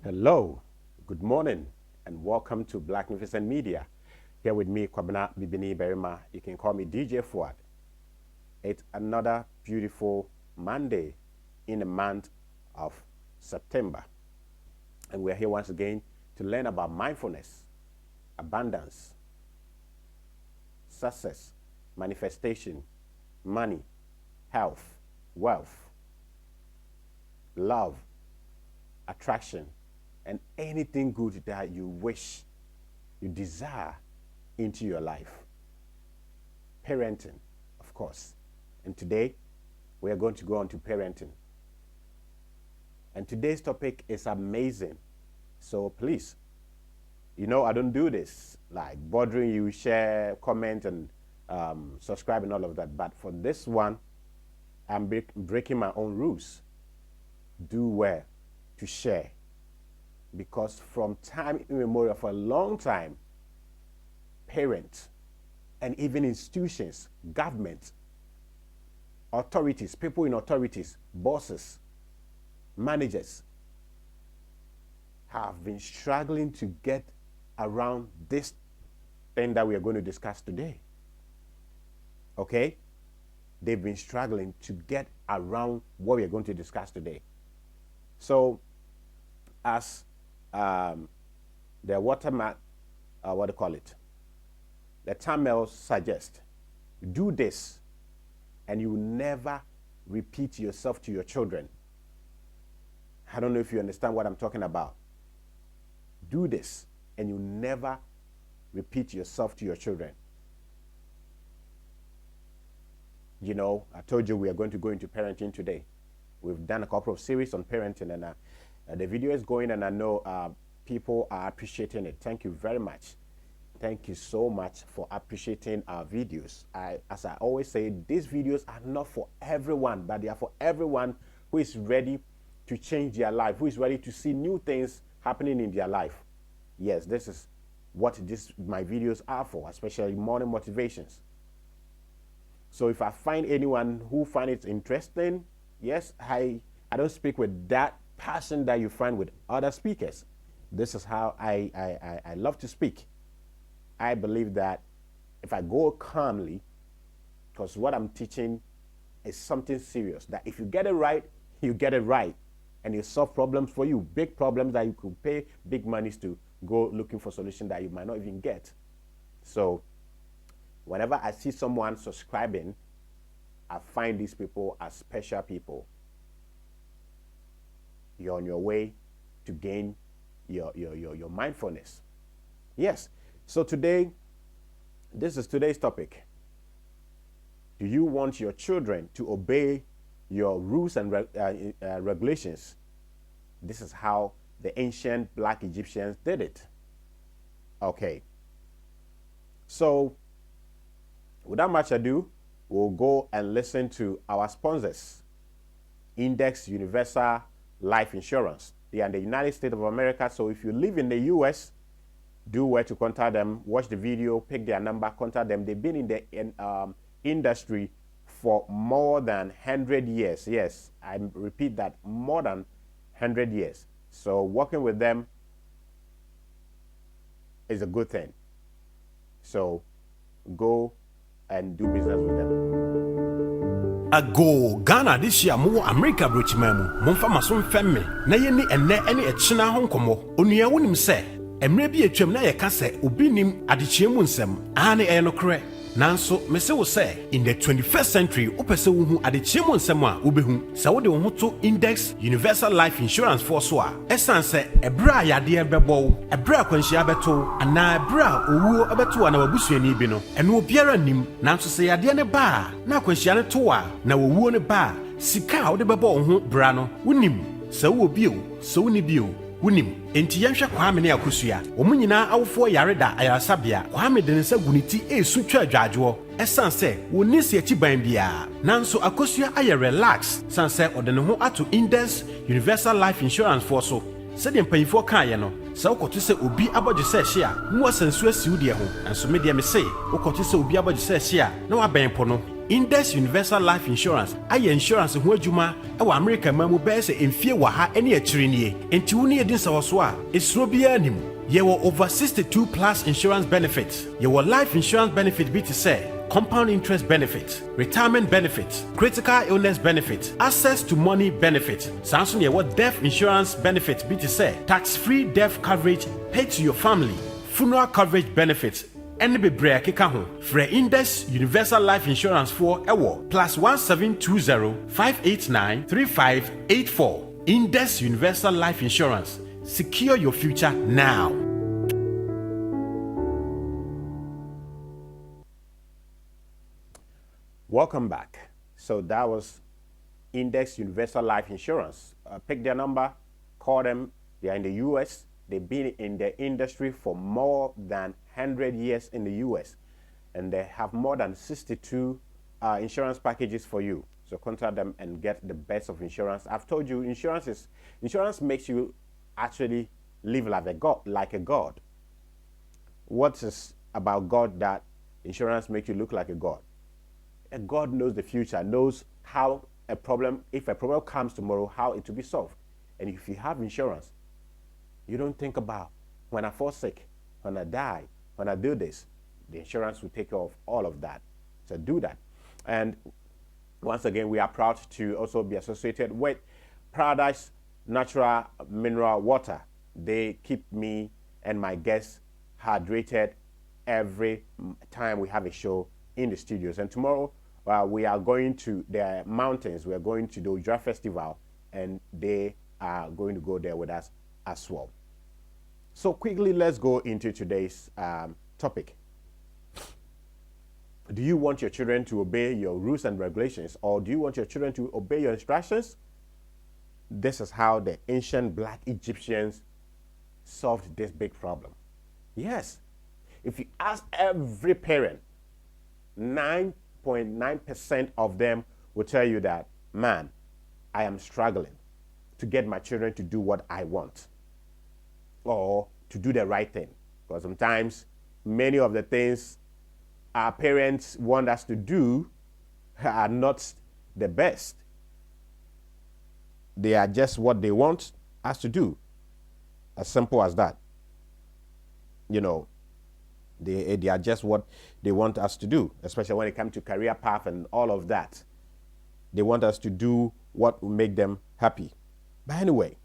Hello, good morning, and welcome to Black Magnificent Media. Here with me, Kwabena Bibini Berima. You can call me DJ Fuad. It's another beautiful Monday in the month of September. And we're here once again to learn about mindfulness, abundance, success, manifestation, money, health, wealth, love, attraction, and anything good that you wish, you desire into your life. Parenting, of course. And today, we are going to go on to parenting. And today's topic is amazing. So please, I don't do this, like bothering you, share, comment, and subscribe and all of that. But for this one, I'm breaking my own rules. Do well to share. Because from time immemorial, for a long time, parents and even institutions, government, authorities, people in authorities, bosses, managers have been struggling to get around this thing that we are going to discuss today. Okay? They've been struggling to get around what we are going to discuss today. So, as the watermark, the Tamils suggest, do this and you will never repeat yourself to your children. I don't know if you understand what I'm talking about. Do this and you never repeat yourself to your children. I told you we are going to go into parenting today. We've done a couple of series on parenting, and the video is going, and I know people are appreciating it. Thank you very much. Thank you so much for appreciating our videos. As I always say, these videos are not for everyone, but they are for everyone who is ready to change their life, who is ready to see new things happening in their life. Yes, this is what my videos are for, especially morning motivations. So if I find anyone who find it interesting, yes, I don't speak with that passion that you find with other speakers. This is how I love to speak. I believe that if I go calmly, because what I'm teaching is something serious, that if you get it right, you get it right. And you solve problems for you, big problems that you could pay big monies to go looking for solutions that you might not even get. So whenever I see someone subscribing, I find these people as special people. You're on your way to gain your mindfulness. Yes. So this is today's topic. Do you want your children to obey your rules and regulations? This is how the ancient Black Egyptians did it. Okay. So without much ado, we'll go and listen to our sponsors, Index Universal Life Insurance. They are in the United States of America, so if you live in the US, do where to contact them, watch the video, pick their number, contact them. They've been in the industry for more than 100 years. Yes, I repeat that, more than 100 years. So working with them is a good thing. So go and do business with them. Ago Ghana this year mo America brochimamu mo mfa maso mfemme na yeni enne ene echina ho nkomo onua wonim se emre bi etwam na ye ka se obi nim adechiemu nsem ane enokre nanso mese wo se in the 21st century opese wo hu adechiemu nsem a obehu se wo de wo ho to Index Universal Life Insurance for so a esan se ebra yade ebebo ebra kwanhia beto ana ebra owuo ebeto na wabusuani bi no eno obiara nim nanso se yade ne ba na kwanhia ne to a na wowuo ne ba sika wo de bebo wo ho bra no wonim se wo bio se wo ni bio wonim enti yenhwe Kwame ne Akosua omunyina awofo yareda ayasabia Kwame de nsa guniti esu twa adwajo esan se woni se ati ban bia nanso Akosua aye relax san se ode ne ho ato Index Universal Life Insurance for so se de mpanyifo kan ye no se ukoto se obi abodje se hye a mu wasansu asiu de ho nanso me de me se ukoto se obi abodje se hye a na waben po no Index Universal Life Insurance ayɛ insurance ho adwuma ɛwɔ America ma mu bɛyɛ sɛ mfie wɔ ha ɛne akyiri nie. Enti wo ne yɛdi nsɛwɔ so a esuro biara nim. Yɛwɔ over 62 plus insurance benefits. Yɛwɔ life insurance benefit bi te sɛ compound interest benefit, retirement benefit, critical illness benefit, access to money benefit. Sanso ne yɛwɔ death insurance benefit bi te sɛ tax-free death coverage paid to your family, funeral coverage benefit, ɛne bebree akeka ho. Frɛ Index Universal Life Insurance for ɛwɔ +1720 589 3584. Index Universal Life Insurance. Secure your future now. Welcome back. So that was Index Universal Life Insurance. Pick their number, call them. They are in the US. They've been in the industry for more than 100 years in the US. And they have more than 62 insurance packages for you. So contact them and get the best of insurance. I've told you, insurance makes you actually live like a god. What is about God that insurance makes you look like a god? A God knows the future, knows how if a problem comes tomorrow, how it will be solved. And if you have insurance, you don't think about when I fall sick, when I die, when I do this. The insurance will take care of all of that. So do that. And once again, we are proud to also be associated with Paradise Natural Mineral Water. They keep me and my guests hydrated every time we have a show in the studios. And tomorrow, we are going to the mountains. We are going to the Ojra Festival, and they are going to go there with us as well. So quickly, let's go into today's topic. Do you want your children to obey your rules and regulations, or do you want your children to obey your instructions? This is how the ancient Black Egyptians solved this big problem. Yes, if you ask every parent, 9.9% of them will tell you that, man, I am struggling to get my children to do what I want or to do the right thing. Because sometimes many of the things our parents want us to do are not the best. They are just what they want us to do. As simple as that. You know, they are just what they want us to do, especially when it comes to career path and all of that. They want us to do what will make them happy. But anyway,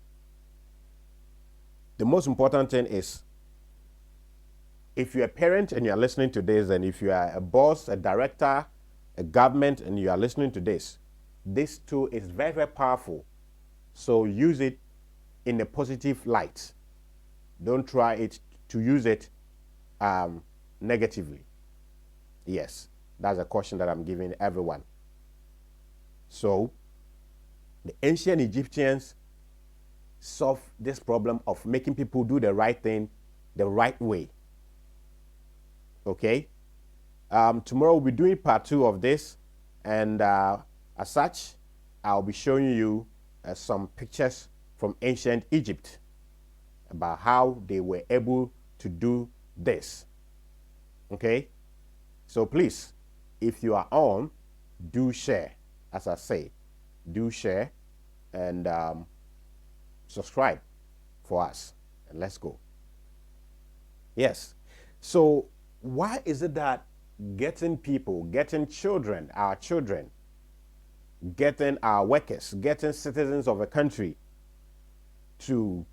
the most important thing is, if you're a parent and you're listening to this, and if you are a boss, a director, a government, and you are listening to this tool is very, very powerful. So use it in a positive light. Don't try to use it negatively. Yes, that's a caution that I'm giving everyone. So, the ancient Egyptians solved this problem of making people do the right thing the right way. Okay? Tomorrow we'll be doing part 2 of this, and as such, I'll be showing you some pictures from ancient Egypt about how they were able to do this. Okay? So please, if you are on, do share. As I say, do share and subscribe for us. And let's go. Yes. So why is it that getting children, our children, getting our workers, getting citizens of a country to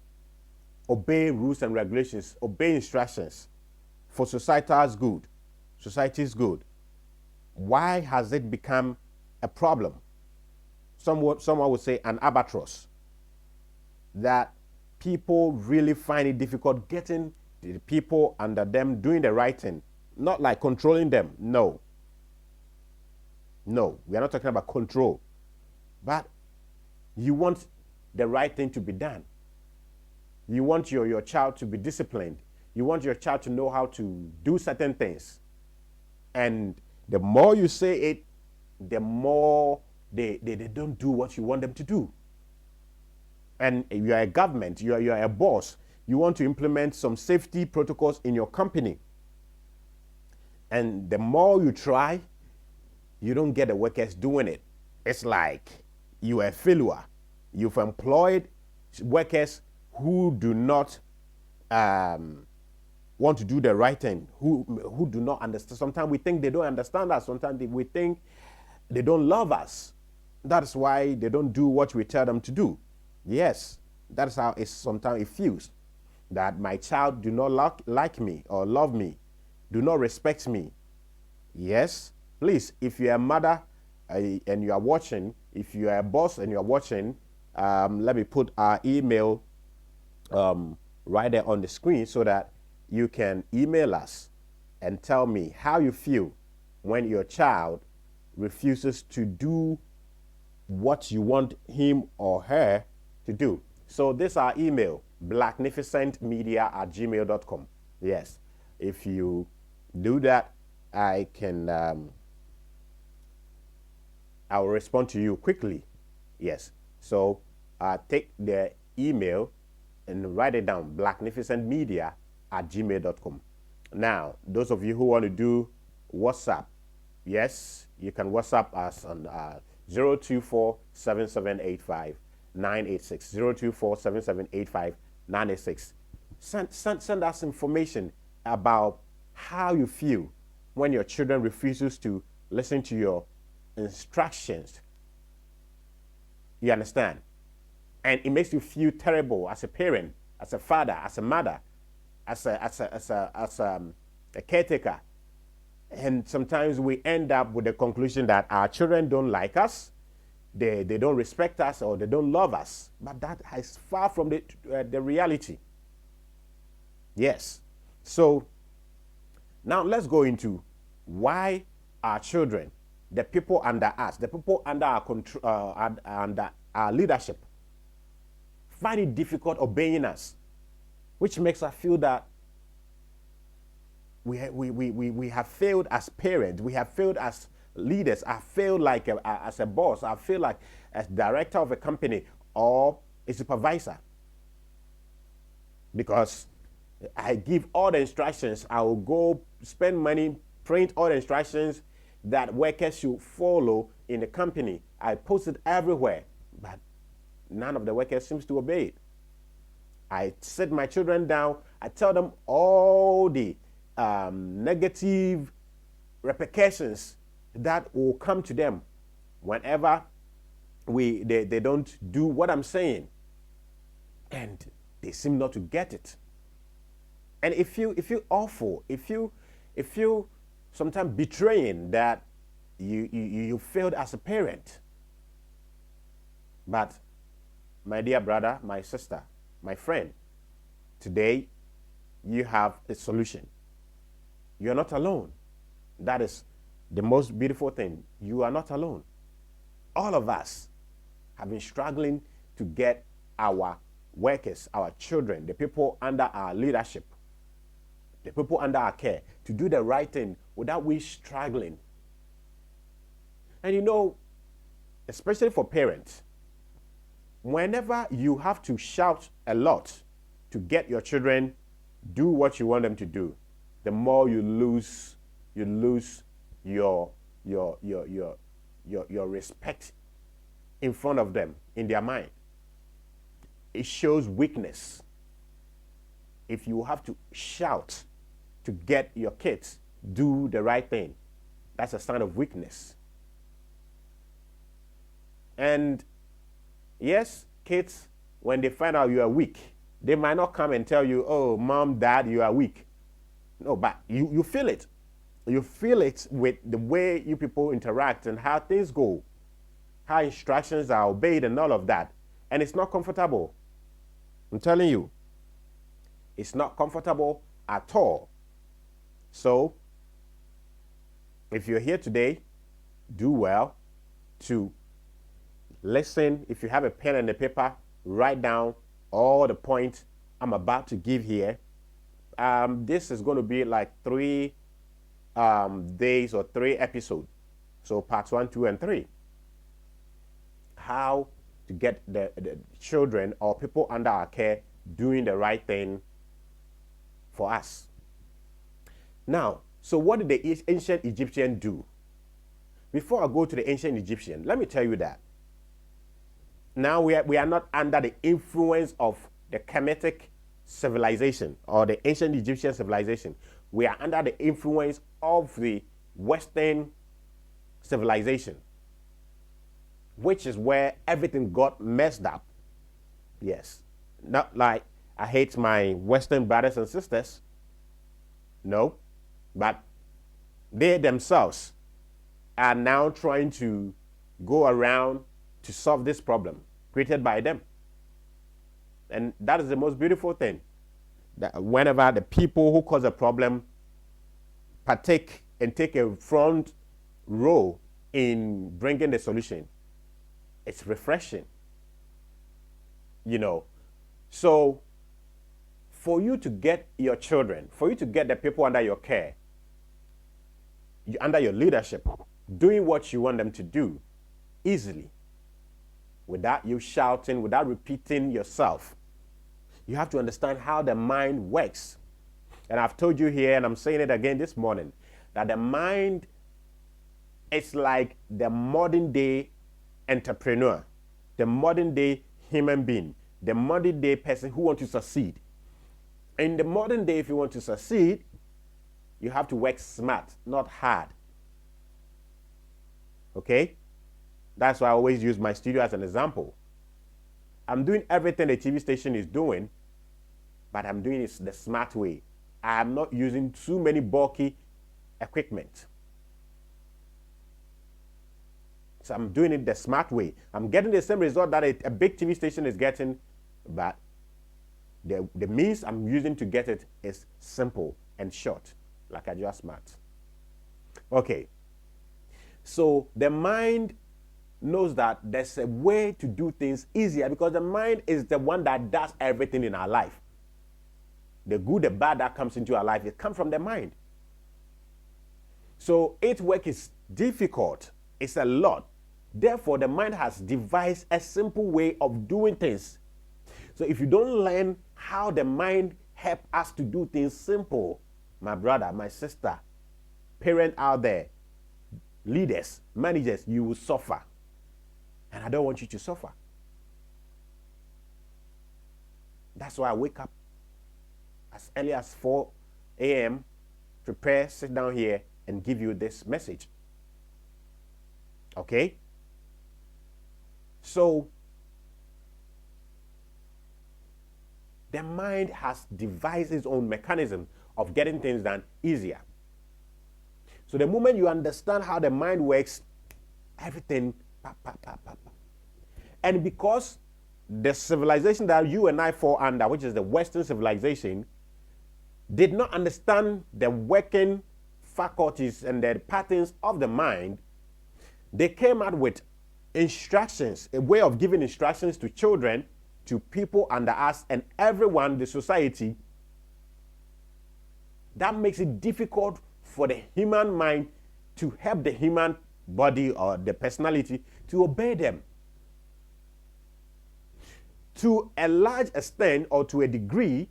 obey rules and regulations, obey instructions for society's good, why has it become a problem? Someone would say an albatross, that people really find it difficult getting the people under them doing the right thing. Not like controlling them. No, we are not talking about control. But you want the right thing to be done. You want your child to be disciplined. You want your child to know how to do certain things. And the more you say it, the more they don't do what you want them to do. And you are a government, you are a boss. You want to implement some safety protocols in your company. And the more you try, you don't get the workers doing it. It's like you are a failure. You've employed workers who do not want to do the right thing, who do not understand. Sometimes we think they don't understand us. Sometimes we think they don't love us. That's why they don't do what we tell them to do. Yes, that's how it's sometimes it feels, that my child do not like me or love me, do not respect me. Yes, please, if you're a mother and you are watching, if you are a boss and you are watching, let me put our email right there on the screen so that you can email us and tell me how you feel when your child refuses to do what you want him or her to do. So this is our email, blacknificentmedia@gmail.com. Yes, if you do that, I will respond to you quickly. Yes, so take the email and write it down, blacknificentmedia@gmail.com. Now, those of you who want to do WhatsApp, yes, you can WhatsApp us on 024-7785-986, 024-7785-986. Send us information about how you feel when your children refuses to listen to your instructions. You understand? And it makes you feel terrible as a parent, as a father, as a mother, as a caretaker. And sometimes we end up with the conclusion that our children don't like us, they don't respect us, or they don't love us. But that is far from the reality. Yes. So now let's go into why our children, the people under us, the people under our control, under our leadership, find it difficult obeying us, which makes us feel that we have failed as parents, we have failed as leaders, I failed like as a boss, I feel like as director of a company or a supervisor. Because I give all the instructions, I will go spend money, print all the instructions that workers should follow in the company. I post it everywhere, but none of the workers seems to obey it. I sit my children down, I tell them all the negative repercussions that will come to them whenever they don't do what I'm saying, and they seem not to get it. And if you awful, if you sometimes betraying that you failed as a parent. But my dear brother, my sister, my friend, today you have a solution. You're not alone. That is the most beautiful thing. You are not alone. All of us have been struggling to get our workers, our children, the people under our leadership, the people under our care, to do the right thing without we struggling. And you know, especially for parents, whenever you have to shout a lot to get your children do what you want them to do, the more you lose your respect in front of them, in their mind. It shows weakness. If you have to shout to get your kids do the right thing, that's a sign of weakness. And yes, kids, when they find out you are weak, they might not come and tell you, oh, mom, dad, you are weak. No, but you feel it. You feel it with the way you people interact and how things go, how instructions are obeyed and all of that. And it's not comfortable. I'm telling you, it's not comfortable at all. So, if you're here today, do well to listen. If you have a pen and a paper, write down all the points I'm about to give here. This is going to be like 3 days or 3 episodes. So parts 1, 2, and 3. How to get the children or people under our care doing the right thing for us. Now, so what did the ancient Egyptians do? before I go to the ancient Egyptian, let me tell you that now we are not under the influence of the Kemetic civilization or the ancient Egyptian civilization. We are under the influence of the Western civilization, which is where everything got messed up. Yes. Not like I hate my Western brothers and sisters. No. But they themselves are now trying to go around to solve this problem created by them. And that is the most beautiful thing. That whenever the people who cause a problem partake and take a front row in bringing the solution, it's refreshing. You know, so for you to get your children, for you to get the people under your care, under your leadership, doing what you want them to do easily, without you shouting, without repeating yourself, you have to understand how the mind works. And I've told you here, and I'm saying it again this morning, that the mind is like the modern day entrepreneur, the modern day human being, the modern day person who wants to succeed. In the modern day, if you want to succeed, you have to work smart, not hard. Okay? That's why I always use my studio as an example. I'm doing everything the TV station is doing, but I'm doing it the smart way. I'm not using too many bulky equipment. So I'm doing it the smart way. I'm getting the same result that a big TV station is getting, but the means I'm using to get it is simple and short, like I just smart. Okay. So the mind knows that there's a way to do things easier because the mind is the one that does everything in our life. The good, the bad that comes into our life, it comes from the mind. So its work is difficult. It's a lot. Therefore, the mind has devised a simple way of doing things. So if you don't learn how the mind helps us to do things simple, my brother, my sister, parent out there, leaders, managers, you will suffer. And I don't want you to suffer. That's why I wake up as early as 4 a.m., prepare, sit down here, and give you this message. Okay? So, the mind has devised its own mechanism of getting things done easier. So the moment you understand how the mind works, everything, and because the civilization that you and I fall under, which is the Western civilization, did not understand the working faculties and the patterns of the mind, they came out with instructions, a way of giving instructions to children, to people under us, and everyone, the society. That makes it difficult for the human mind to help the human body or the personality to obey them. To a large extent or to a degree,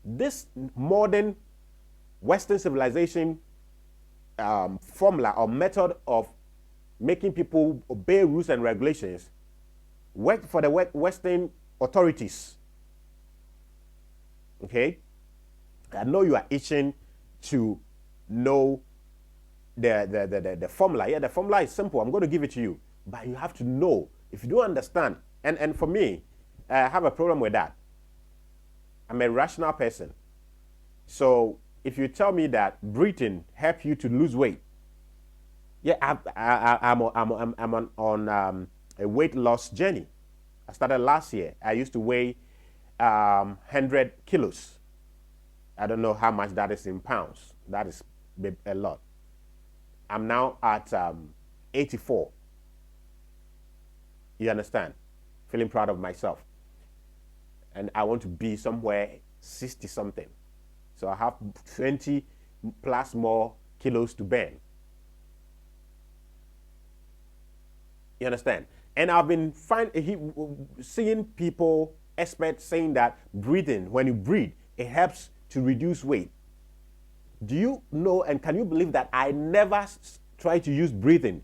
this modern Western civilization formula or method of making people obey rules and regulations worked for the Western authorities. Okay? I know you are itching to know the formula. Yeah, the formula is simple. I'm going to give it to you. But you have to know. If you don't understand, and for me, I have a problem with that. I'm a rational person. So if you tell me that breathing helps you to lose weight, yeah, I'm on a weight loss journey. I started last year. I used to weigh 100 kilos. I don't know how much that is in pounds. That is a lot. I'm now at 84. You understand? Feeling proud of myself. And I want to be somewhere 60 something. So I have 20 plus more kilos to burn. You understand? And I've been seeing people, experts saying that breathing, when you breathe, it helps to reduce weight. Do you know and can you believe that I never try to use breathing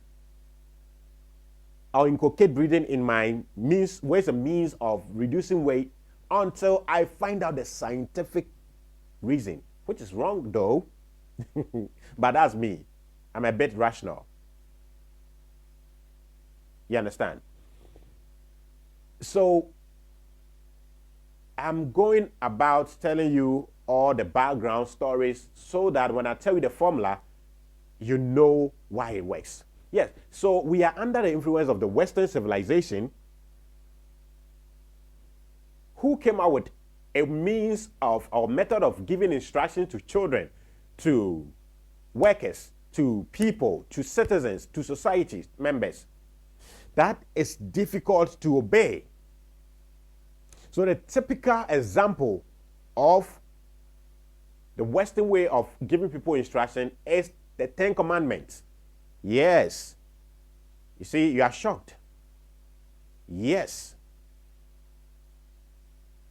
I'll inculcate breathing in my ways and means of reducing weight until I find out the scientific reason, which is wrong though, but that's me. I'm a bit rational. You understand? So I'm going about telling you all the background stories so that when I tell you the formula, you know why it works. Yes, so we are under the influence of the Western civilization, who came out with a means of or method of giving instruction to children, to workers, to people, to citizens, to society members. That is difficult to obey. So the typical example of the Western way of giving people instruction is the Ten Commandments. Yes. You see, you are shocked. Yes.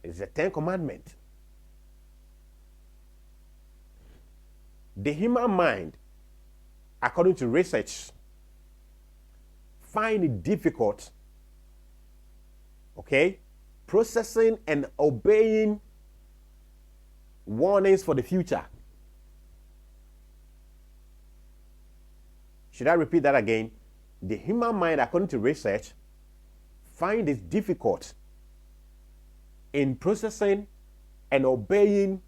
It's the Ten Commandments. The human mind, according to research, find it difficult, okay, processing and obeying warnings for the future. Should I repeat that again? The human mind, according to research, find it difficult in processing and obeying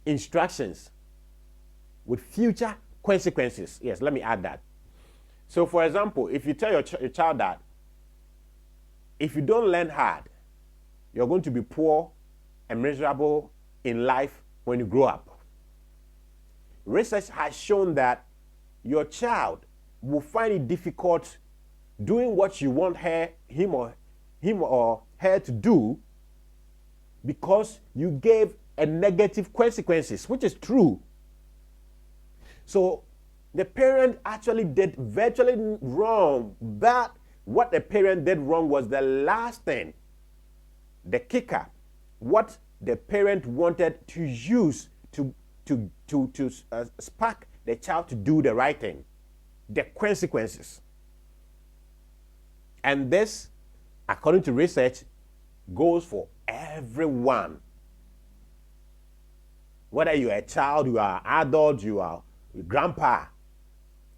instructions with future consequences. Yes, let me add that. So, for example, if you tell your child that if you don't learn hard, you're going to be poor and miserable in life when you grow up. Research has shown that your child will find it difficult doing what you want him or her to do because you gave a negative consequences, which is true. So the parent actually did virtually wrong. That what the parent did wrong was the last thing, the kicker, what the parent wanted to use to spark the child to do the right thing, the consequences. And this, according to research, goes for everyone. Whether you are a child, you are an adult, you are a grandpa.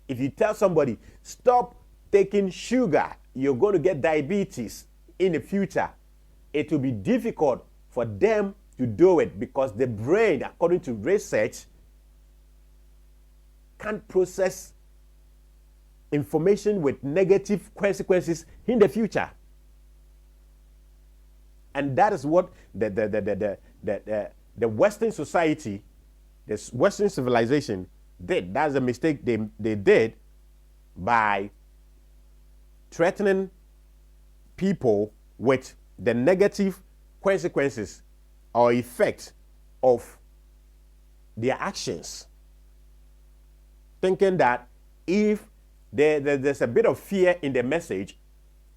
If you tell somebody, stop taking sugar, you're going to get diabetes in the future, it will be difficult for them to do it because the brain, according to research, can't process information with negative consequences in the future. And that is what the Western society, the Western civilization did. That's a mistake they did by threatening people with the negative consequences or effects of their actions. Thinking that if there's a bit of fear in the message,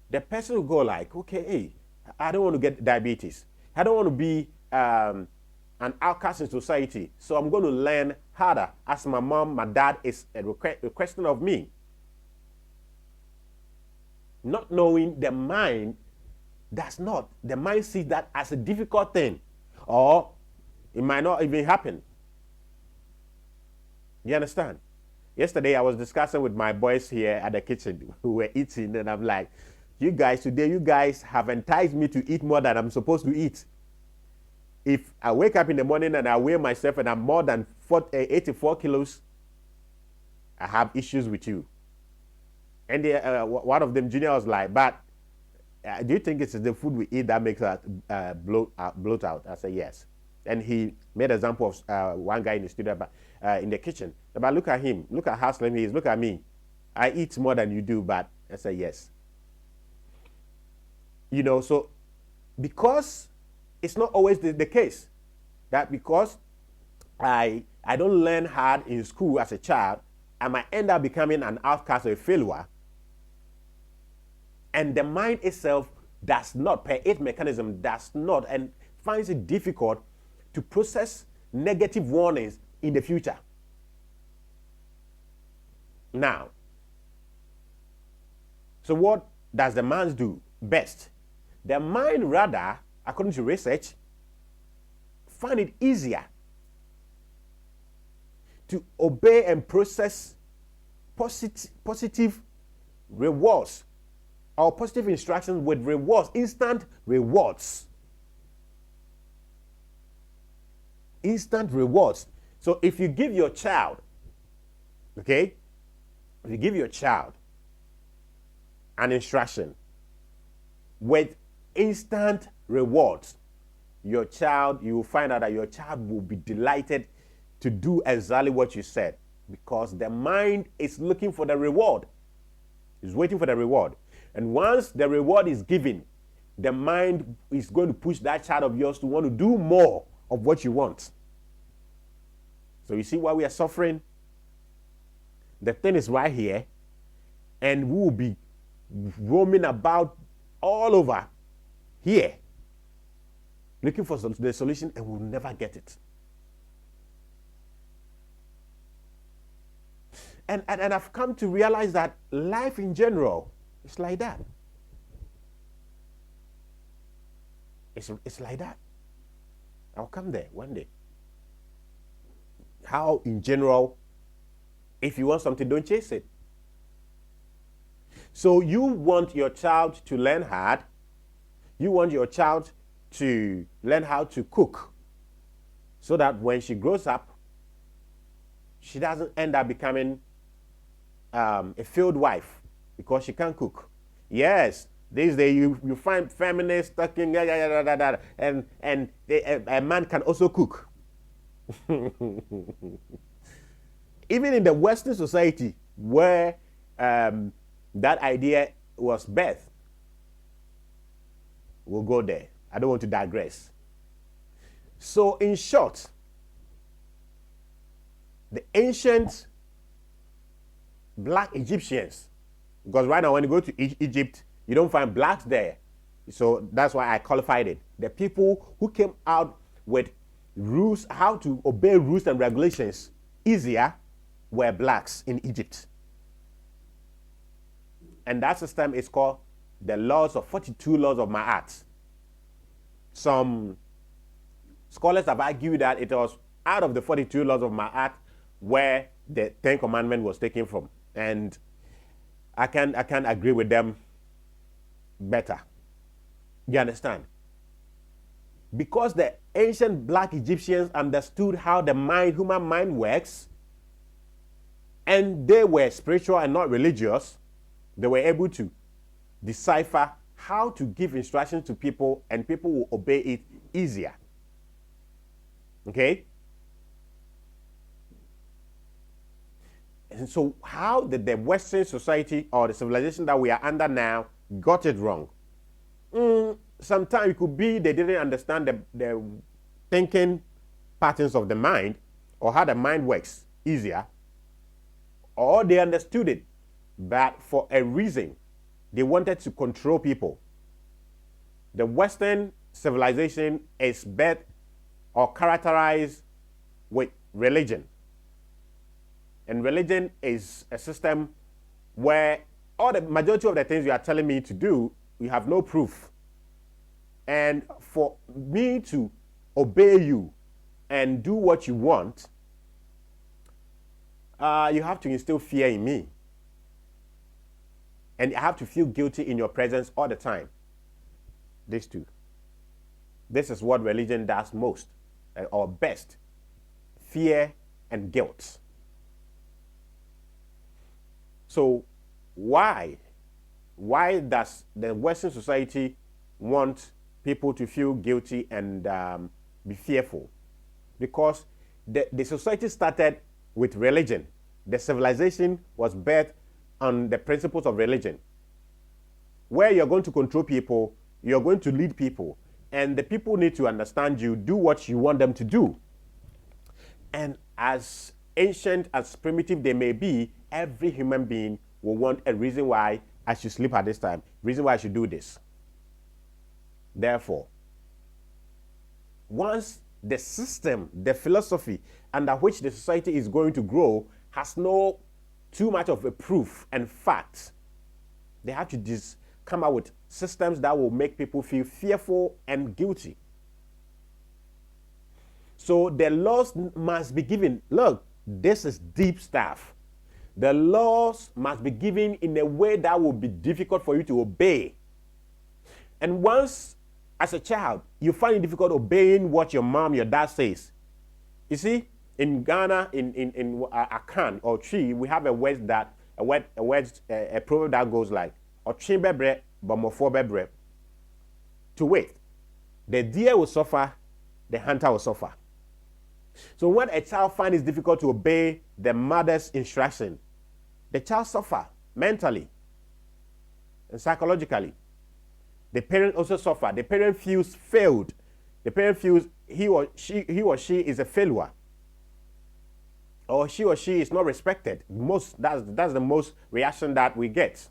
the person will go like, okay, hey, I don't want to get diabetes. I don't want to be an outcast in society. So I'm going to learn harder as my mom, my dad is requesting of me. Not knowing the mind does not. The mind sees that as a difficult thing. Or it might not even happen. You understand? Yesterday I was discussing with my boys here at the kitchen who were eating, and I'm like, you guys have enticed me to eat more than I'm supposed to eat. If I wake up in the morning and I weigh myself and I'm more than 84 kilos, I have issues with you. And one of them, Junior, was like, but do you think it's the food we eat that makes us bloat out? I said, yes. And he made an example of one guy in the studio, in the kitchen. But look at him. Look at how slim he is. Look at me. I eat more than you do, but I said, yes. You know, so because it's not always the case that because I don't learn hard in school as a child, I might end up becoming an outcast or a failure. And the mind itself does not, per its mechanism, does not, and finds it difficult to process negative warnings in the future. Now, So what does the mind do best? The mind rather, according to research, find it easier to obey and process positive rewards or positive instructions with rewards, instant rewards. Instant rewards. So if you give your child, okay, if you give your child an instruction with instant rewards, you will find out that your child will be delighted to do exactly what you said, because the mind is looking for the reward. It's waiting for the reward. And once the reward is given, the mind is going to push that child of yours to want to do more of what you want. So you see why we are suffering? The thing is right here, and we will be roaming about all over here looking for the solution, and we'll never get it. And I've come to realize that life in general is like that. It's like that. I'll come there one day. How in general, if you want something, don't chase it. So you want your child to learn hard. You want your child to learn how to cook, so that when she grows up, she doesn't end up becoming a field wife because she can't cook. Yes, these days you find feminists talking, and a man can also cook. Even in the Western society, where that idea was birthed, we'll go there. I don't want to digress. So in short, the ancient black Egyptians, because right now when you go to Egypt, you don't find blacks there. So that's why I qualified it. The people who came out with rules, how to obey rules and regulations easier, were blacks in Egypt. And that system is called the 42 laws of Ma'at. Some scholars have argued that it was out of the 42 laws of Ma'at where the 10 Commandments was taken from. And I can agree with them better. You understand? Because the ancient black Egyptians understood how the human mind works, and they were spiritual and not religious, they were able to decipher how to give instructions to people, and people will obey it easier. Okay? And so how did the Western society or the civilization that we are under now got it wrong? Sometimes it could be they didn't understand the thinking patterns of the mind, or how the mind works easier, or they understood it, but for a reason, they wanted to control people. The Western civilization is built or characterized with religion. And religion is a system where all the majority of the things you are telling me to do, you have no proof. And for me to obey you and do what you want, you have to instill fear in me. And I have to feel guilty in your presence all the time. These two. This is what religion does most, or best. Fear and guilt. So why does the Western society want people to feel guilty and be fearful? Because the society started with religion. The civilization was built on the principles of religion, where you're going to control people, you're going to lead people, and the people need to understand you, do what you want them to do. And as ancient, as primitive they may be, every human being will want a reason why I should sleep at this time, reason why I should do this. Therefore, once the system, the philosophy under which the society is going to grow has no too much of a proof and fact, They have to come out with systems that will make people feel fearful and guilty. So the laws must be given. Look, this is deep stuff. The laws must be given in a way that will be difficult for you to obey. And once, as a child, you find it difficult obeying what your mom, your dad says. You see, in Ghana, in Akan or Tree, we have a proverb that goes like, "Ochim bebre, bomofo bebre." To wait, the deer will suffer, the hunter will suffer. So when a child finds it difficult to obey the mother's instruction, the child suffers mentally and psychologically. The parent also suffers. The parent feels failed. The parent feels he or she is a failure, or he or she is not respected. That's the most reaction that we get.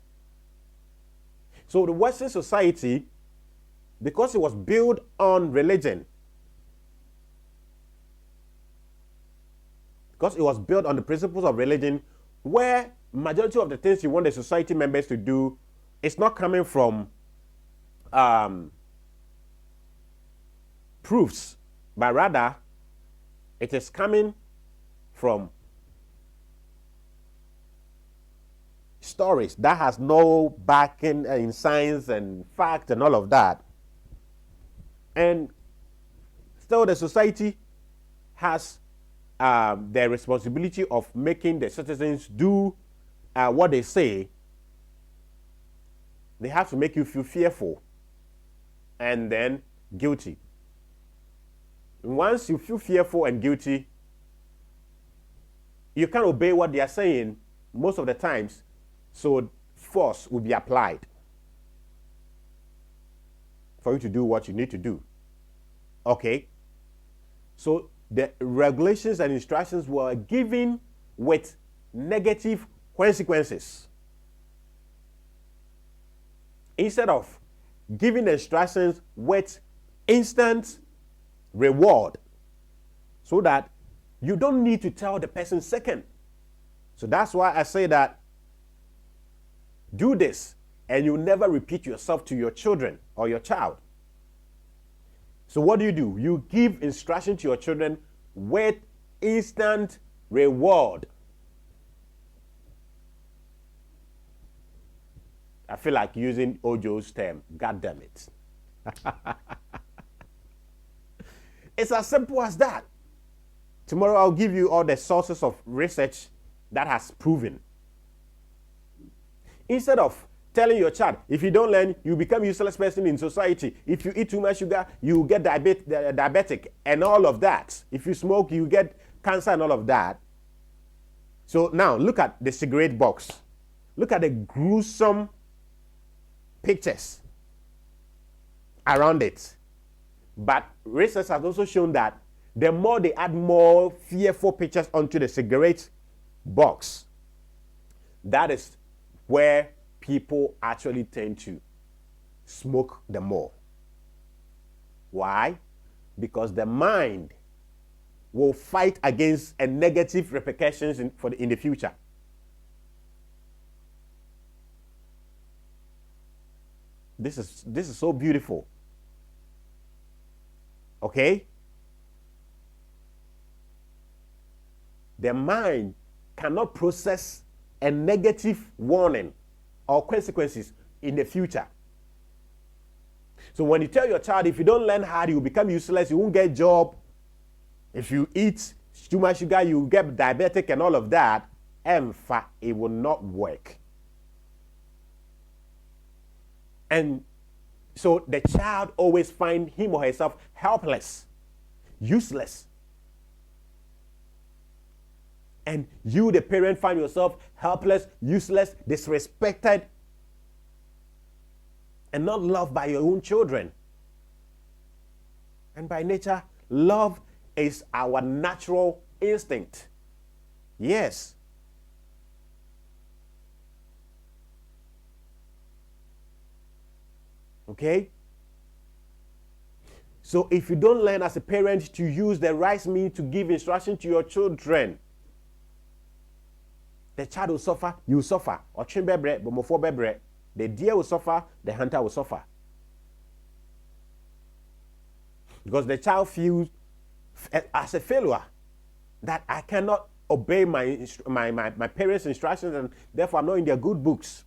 So the Western society, because it was built on religion, because it was built on the principles of religion, where majority of the things you want the society members to do is not coming from proofs, but rather it is coming from stories that has no backing in science and fact and all of that. And still the society has the responsibility of making the citizens do what they say. They have to make you feel fearful and then guilty. Once you feel fearful and guilty, you can't obey what they are saying most of the times, so force will be applied for you to do what you need to do. Okay? So the regulations and instructions were given with negative consequences. Instead of giving instructions with instant reward, so that you don't need to tell the person second. So that's why I say that do this and you never repeat yourself to your children or your child. So what do? You give instruction to your children with instant reward. I feel like using Ojo's term, God damn it. It's as simple as that. Tomorrow I'll give you all the sources of research that has proven. Instead of telling your child, if you don't learn, you become a useless person in society. If you eat too much sugar, you get diabetic and all of that. If you smoke, you get cancer and all of that. So now look at the cigarette box. Look at the gruesome pictures around it. But research has also shown that the more they add more fearful pictures onto the cigarette box, that is where people actually tend to smoke the more. Why? Because the mind will fight against a negative repercussions in the future. This is so beautiful. Okay? The mind cannot process a negative warning or consequences in the future. So when you tell your child, if you don't learn hard, you will become useless, you won't get a job. If you eat too much sugar, you will get diabetic and all of that, it will not work. And so the child always finds him or herself helpless, useless. And you, the parent, find yourself helpless, useless, disrespected, and not loved by your own children. And by nature, love is our natural instinct. Yes. Okay? So if you don't learn as a parent to use the right means to give instruction to your children, the child will suffer, you suffer. Or chimbebre, bomofo bebre. The deer will suffer, the hunter will suffer. Because the child feels as a failure that I cannot obey my parents' instructions, and therefore I'm not in their good books.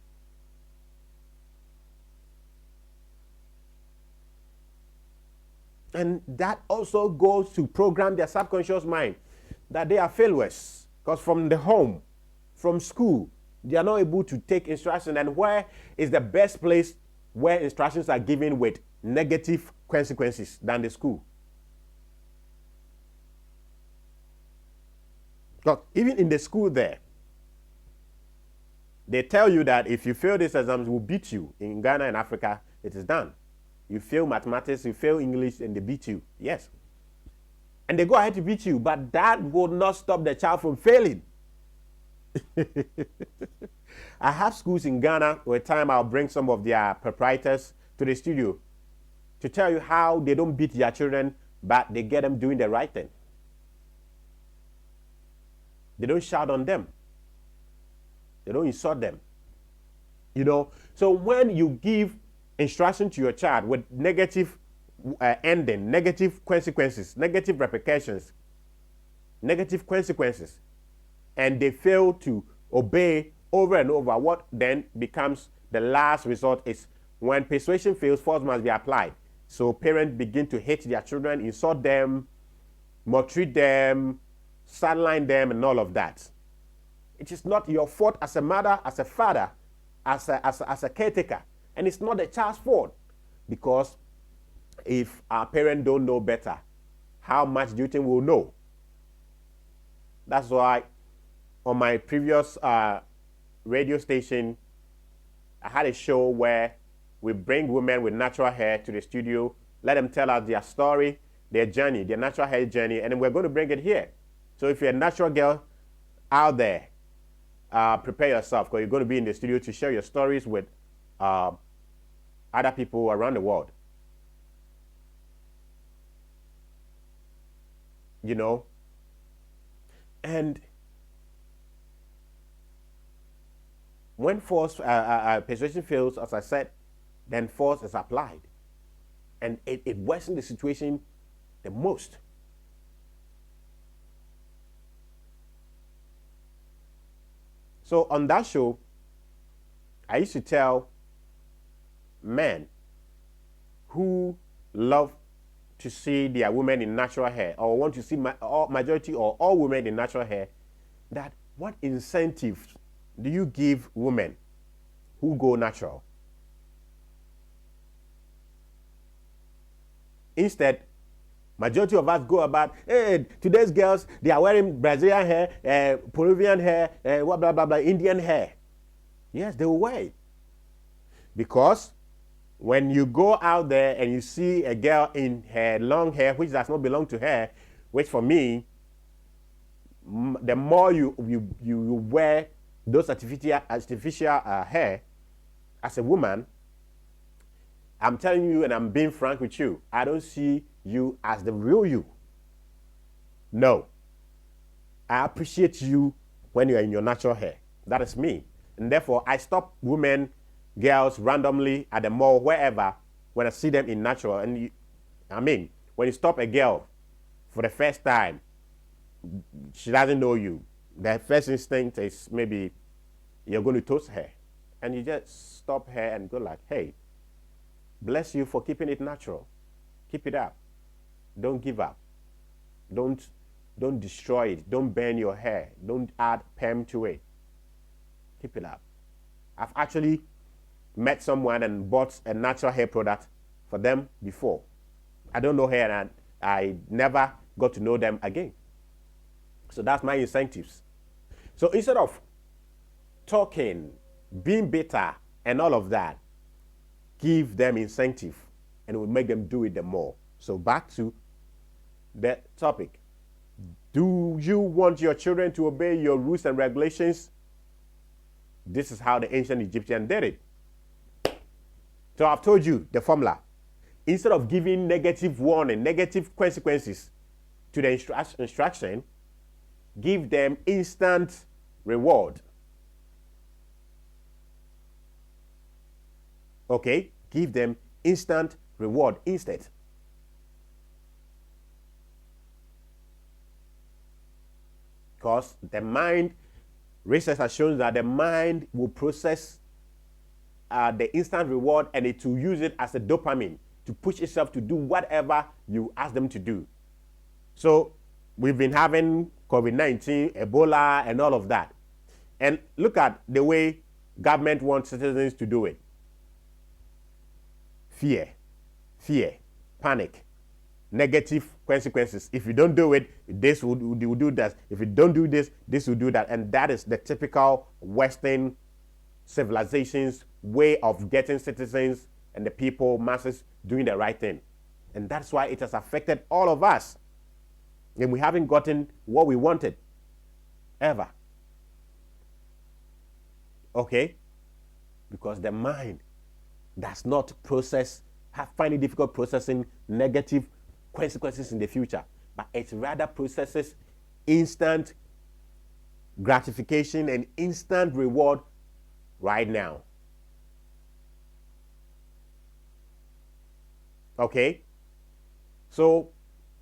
And that also goes to program their subconscious mind that they are failures. Because from the home, from school, they are not able to take instruction. And where is the best place where instructions are given with negative consequences than the school? Because even in the school there, they tell you that if you fail these exams, we'll beat you. In Ghana and Africa, it is done. You fail mathematics, you fail English, and they beat you. Yes. And they go ahead to beat you, but that will not stop the child from failing. I have schools in Ghana where time I'll bring some of their proprietors to the studio to tell you how they don't beat their children, but they get them doing the right thing. They don't shout on them. They don't insult them. You know, so when you give instruction to your child with negative ending, negative consequences, negative repercussions, negative consequences, and they fail to obey over and over, what then becomes the last result is when persuasion fails, force must be applied. So parents begin to hate their children, insult them, maltreat them, sideline them, and all of that. It is not your fault as a mother, as a father, as a caretaker. And it's not the child's fault, because if our parents don't know better, how much do you think we'll know? That's why on my previous radio station, I had a show where we bring women with natural hair to the studio, let them tell us their story, their journey, their natural hair journey, and then we're going to bring it here. So if you're a natural girl out there, prepare yourself, because you're going to be in the studio to share your stories with other people around the world. You know? And when force persuasion fails, as I said, then force is applied. And it worsens the situation the most. So on that show, I used to tell men who love to see their women in natural hair, or want to see majority or all women in natural hair, that what incentives do you give women who go natural? Instead, majority of us go about, hey, today's girls, they are wearing Brazilian hair, Peruvian hair, blah, blah, blah, Indian hair. Yes, they will wear it. Because when you go out there and you see a girl in her long hair, which does not belong to her, which for me, the more you wear those artificial hair as a woman, I'm telling you, and I'm being frank with you, I don't see you as the real you. No. I appreciate you when you're in your natural hair. That is me. And therefore, I stop women, girls randomly at the mall, wherever, when I see them in natural. And when you stop a girl for the first time, she doesn't know you. The first instinct is maybe you're going to toast her. And you just stop her and go like, hey, bless you for keeping it natural. Keep it up. Don't give up. Don't destroy it. Don't burn your hair. Don't add perm to it. Keep it up. I've actually met someone and bought a natural hair product for them before. I don't know her, and I never got to know them again. So that's my incentives. So instead of talking, being bitter, and all of that, give them incentive, and it will make them do it the more. So back to the topic. Do you want your children to obey your rules and regulations? This is how the ancient Egyptians did it. So I've told you the formula. Instead of giving negative warning, negative consequences to the instruction, give them instant reward. Okay? Give them instant reward instead. Because the mind, research has shown that the mind will process the instant reward and it will use it as a dopamine to push itself to do whatever you ask them to do. So we've been having COVID-19, Ebola, and all of that. And look at the way government wants citizens to do it. Fear, panic, negative consequences. If you don't do it, this will do that. If you don't do this, this will do that. And that is the typical Western civilization's way of getting citizens and the people, masses, doing the right thing. And that's why it has affected all of us. And we haven't gotten what we wanted, ever. Okay? Because the mind does not find it difficult processing negative consequences in the future, but it rather processes instant gratification and instant reward right now. Okay? So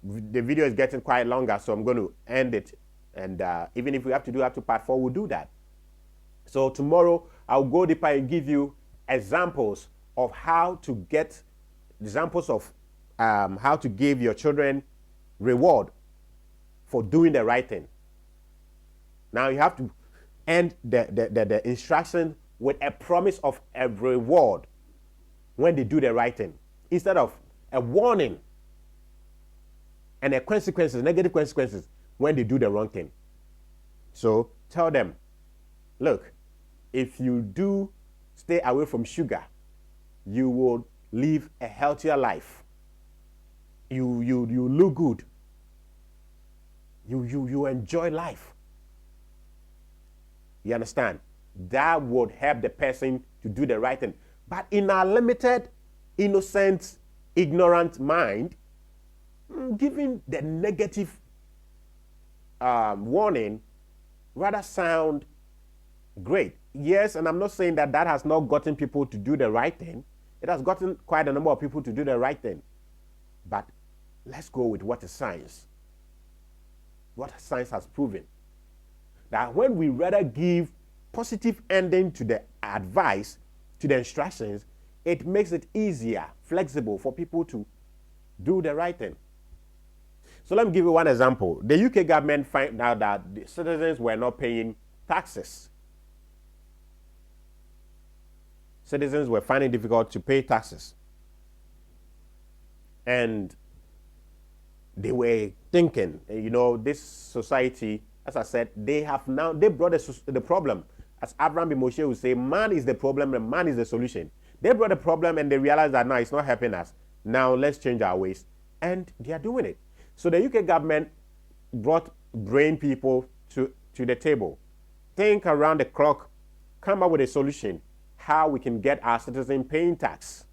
the video is getting quite longer, so I'm going to end it. And even if we have to do up to part 4, we'll do that. So tomorrow, I'll go deeper and give you examples of how to get, examples of how to give your children reward for doing the right thing. Now you have to end the instruction with a promise of a reward when they do the right thing, instead of a warning and a consequences, negative consequences, when they do the wrong thing. So tell them, look, if you do stay away from sugar, you will live a healthier life. You look good. You enjoy life. You understand? That would help the person to do the right thing. But in our limited, innocent, ignorant mind, giving the negative warning rather sound great. Yes, and I'm not saying that has not gotten people to do the right thing. It has gotten quite a number of people to do the right thing. But let's go with what is science. What science has proven. That when we rather give positive ending to the advice, to the instructions, it makes it easier, flexible for people to do the right thing. So let me give you one example. The UK government found out that the citizens were not paying taxes. Citizens were finding it difficult to pay taxes. And they were thinking, this society, as I said, they brought the problem. As Abraham B. Moshe would say, man is the problem and man is the solution. They brought the problem and they realized that now it's not helping us. Now let's change our ways. And they are doing it. So the UK government brought brain people to the table. Think around the clock, come up with a solution, how we can get our citizens paying tax.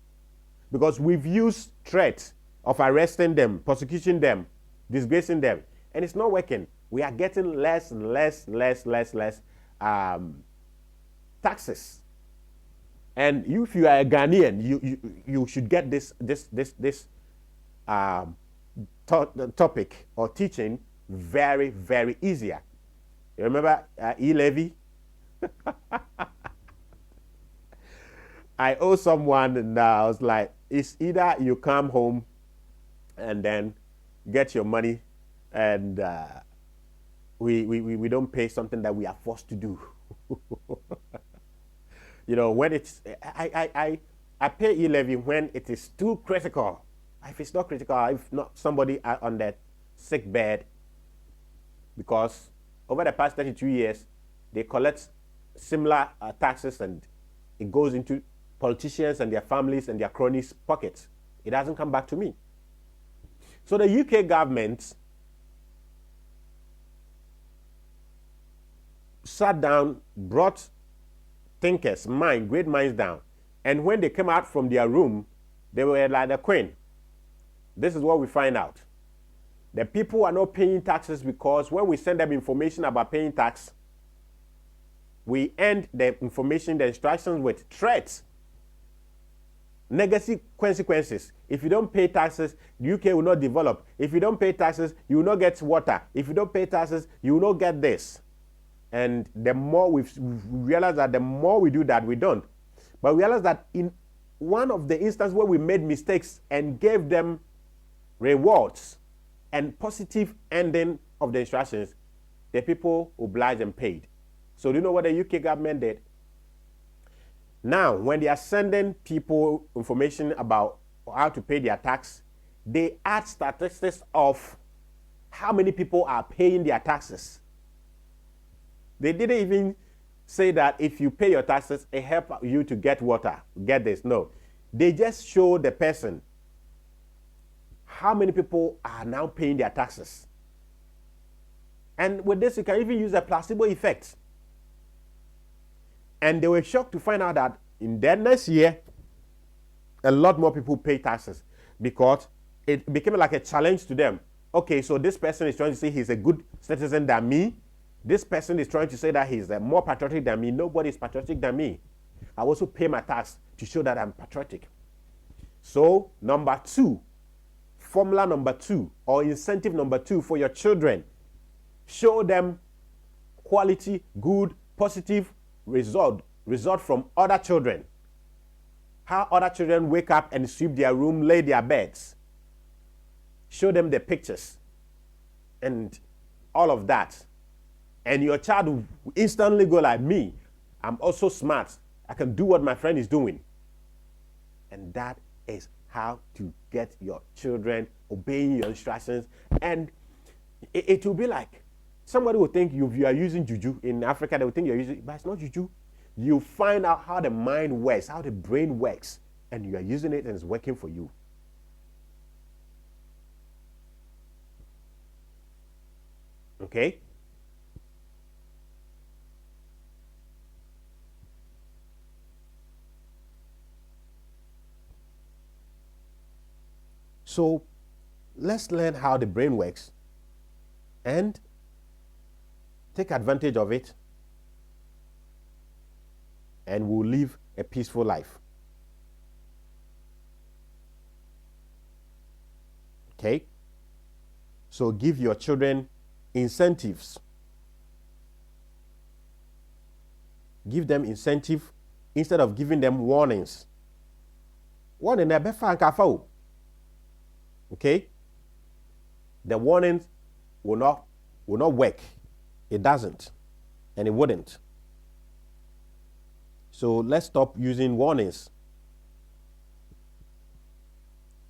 Because we've used threats of arresting them, prosecuting them, disgracing them, and it's not working. We are getting less and less taxes. And if you are a Ghanaian, you should get this topic or teaching very, very easier. You remember e-levy? I owe someone, and I was like, it's either you come home and then get your money, and we don't pay something that we are forced to do. When it's I pay e-levy when it is too critical. If it's not critical, if not somebody on that sick bed, because over the past 32 years, they collect similar taxes and it goes into politicians and their families and their cronies' pockets. It doesn't come back to me. So the UK government sat down, brought thinkers, great minds down, and when they came out from their room, they were like the Queen. This is what we find out. The people are not paying taxes because when we send them information about paying tax, we end the information, the instructions with threats. negative consequences. If you don't pay taxes, the UK will not develop. If you don't pay taxes, you will not get water. If you don't pay taxes, you will not get this. And the more we realize that the more we do that, we don't. But we realize that in one of the instances where we made mistakes and gave them rewards and positive ending of the instructions, the people obliged and paid. So do you know what the UK government did? Now, when they are sending people information about how to pay their tax, they add statistics of how many people are paying their taxes. They didn't even say that if you pay your taxes, it helps you to get water, get this. No. They just show the person how many people are now paying their taxes. And with this, you can even use a placebo effect. And they were shocked to find out that in the next year, a lot more people pay taxes because it became like a challenge to them. Okay, so this person is trying to say he's a good citizen than me. This person is trying to say that he's more patriotic than me. Nobody is patriotic than me. I also pay my tax to show that I'm patriotic. So, number two, formula number two, or incentive number two for your children, show them quality, good, positive result from other children. How other children wake up and sweep their room, lay their beds. Show them the pictures and all of that. And your child will instantly go like me. I'm also smart. I can do what my friend is doing. And that is how to get your children obeying your instructions. And it will be like, somebody will think you are using juju. In Africa, they will think you're using, but it's not juju. You find out how the mind works, how the brain works, and you are using it and it's working for you. Okay? So let's learn how the brain works and take advantage of it, and we'll live a peaceful life. Okay? So give your children incentives. Give them incentive instead of giving them warnings. Warning, okay? The warnings will not work. It doesn't, and it wouldn't. So let's stop using warnings.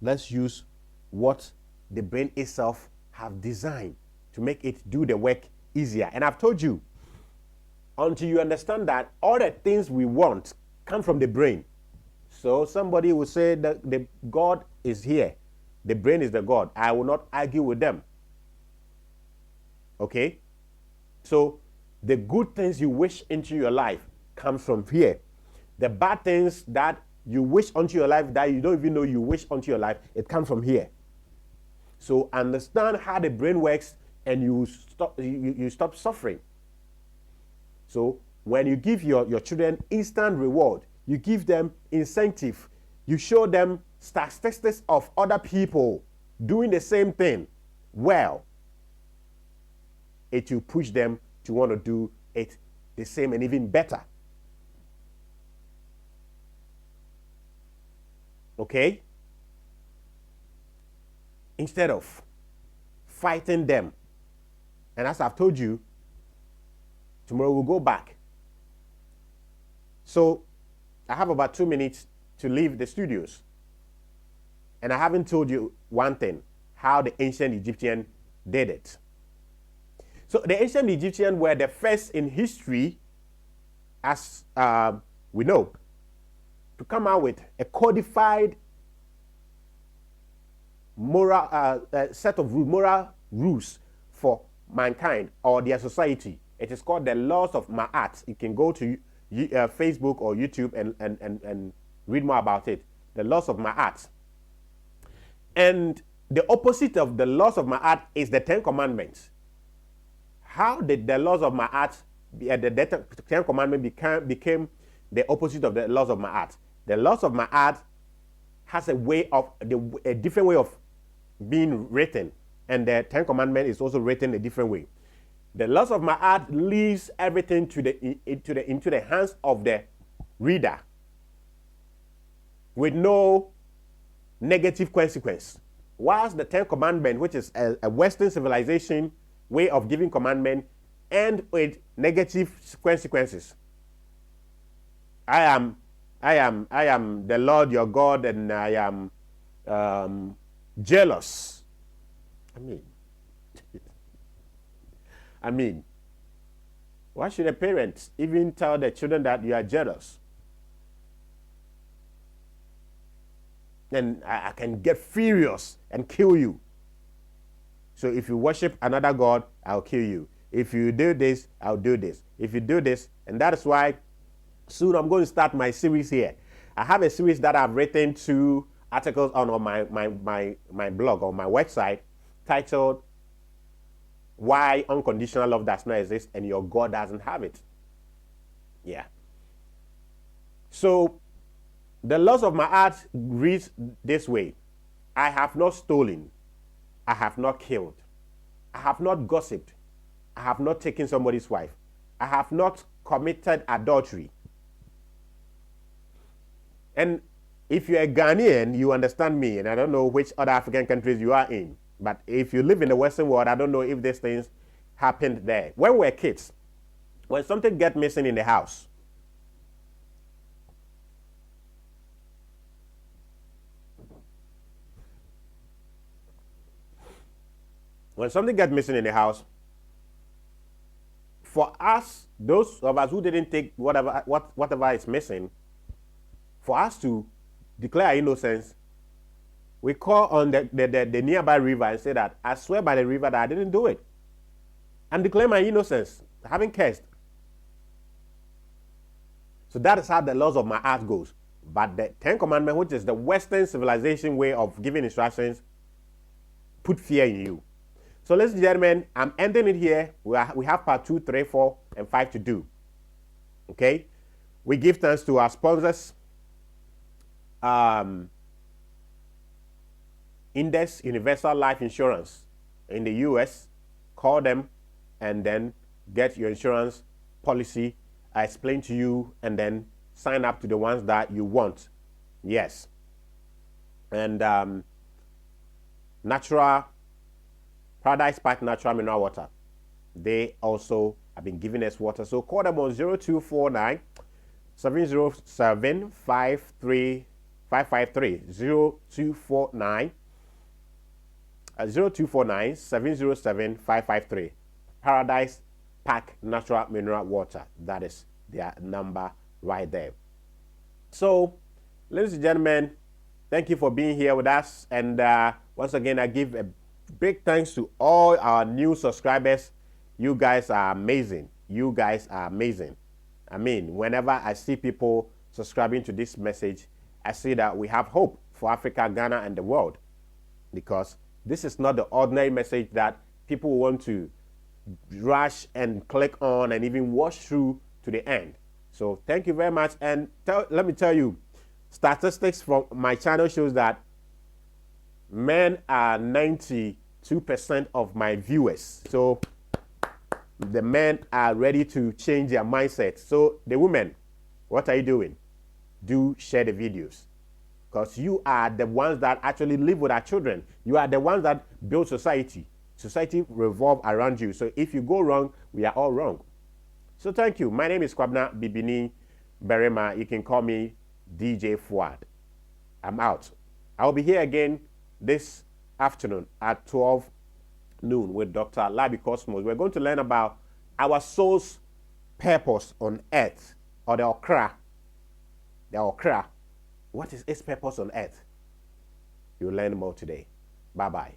Let's use what the brain itself have designed to make it do the work easier. And I've told you, until you understand that all the things we want come from the brain. So somebody will say that the God is here. The brain is the God. I will not argue with them. Okay? So the good things you wish into your life comes from here. The bad things that you wish onto your life that you don't even know you wish onto your life, it comes from here. So understand how the brain works and you stop suffering. So when you give your children instant reward, you give them incentive, you show them statistics of other people doing the same thing well, it will push them to want to do it the same and even better. Okay? Instead of fighting them. And as I've told you, tomorrow we'll go back. So I have about 2 minutes to leave the studios. And I haven't told you one thing, how the ancient Egyptian did it. So the ancient Egyptians were the first in history, as we know, to come out with a codified moral set of moral rules for mankind or their society. It is called the Laws of Ma'at. You can go to Facebook or YouTube and read more about it. The Laws of Ma'at. And the opposite of the Laws of Ma'at is the Ten Commandments. How did the Laws of Ma'at, the Ten Commandments became the opposite of the Laws of Ma'at? The Laws of Ma'at has a different way of being written, and the Ten Commandments is also written a different way. The laws of my heart leaves everything into the hands of the reader with no negative consequence. Whilst the Ten Commandments, which is a Western civilization way of giving commandment, end with negative consequences. I am the Lord your God, and I am jealous. I mean, why should a parent even tell the children that you are jealous? Then I can get furious and kill you. So if you worship another God, I'll kill you. If you do this, I'll do this. If you do this, and that is why soon I'm going to start my series here. I have a series that I've written 2 articles on my blog, on my website, titled Why Unconditional Love Does Not Exist and Your God Doesn't Have It. Yeah. So the laws of my heart reads this way: I have not stolen, I have not killed, I have not gossiped, I have not taken somebody's wife, I have not committed adultery. And if you're a Ghanaian, you understand me, and I don't know which other African countries you are in, but if you live in the Western world, I don't know if these things happened there. When we were kids, when something gets missing in the house, for us, those of us who didn't take whatever is missing, for us to declare our innocence, we call on the nearby river and say that, I swear by the river that I didn't do it, and declare my innocence, having cursed. So that is how the laws of my heart goes. But the Ten Commandments, which is the Western civilization way of giving instructions, put fear in you. So ladies and gentlemen, I'm ending it here. We have part 2, 3, 4, and 5 to do. Okay? We give thanks to our sponsors, Index Universal Life Insurance in the US. Call them and then get your insurance policy. I explain to you, and then sign up to the ones that you want. Yes. And Paradise Park Natural Mineral Water. They also have been giving us water. So call them on 0249 707 553 0249 707 553. Paradise Park Natural Mineral Water. That is their number right there. So, ladies and gentlemen, thank you for being here with us. And once again, I give a big thanks to all our new subscribers. You guys are amazing. You guys are amazing. I mean, whenever I see people subscribing to this message, I see that we have hope for Africa, Ghana, and the world. Because this is not the ordinary message that people want to rush and click on and even watch through to the end. So thank you very much. And let me tell you, statistics from my channel shows that men are 92% of my viewers. So the men are ready to change their mindset. So the women, what are you doing? Do share the videos, because you are the ones that actually live with our children. You are the ones that build society. Society revolves around you. So if you go wrong, we are all wrong. So thank you. My name is Kwabena Bibini Berema. You can call me DJ Fuad. I'm out. I'll be here again this afternoon at 12 noon with Dr. Labi Cosmos. We're going to learn about our soul's purpose on earth, or the Okra. The Okra. What is its purpose on earth? You'll learn more today. Bye-bye.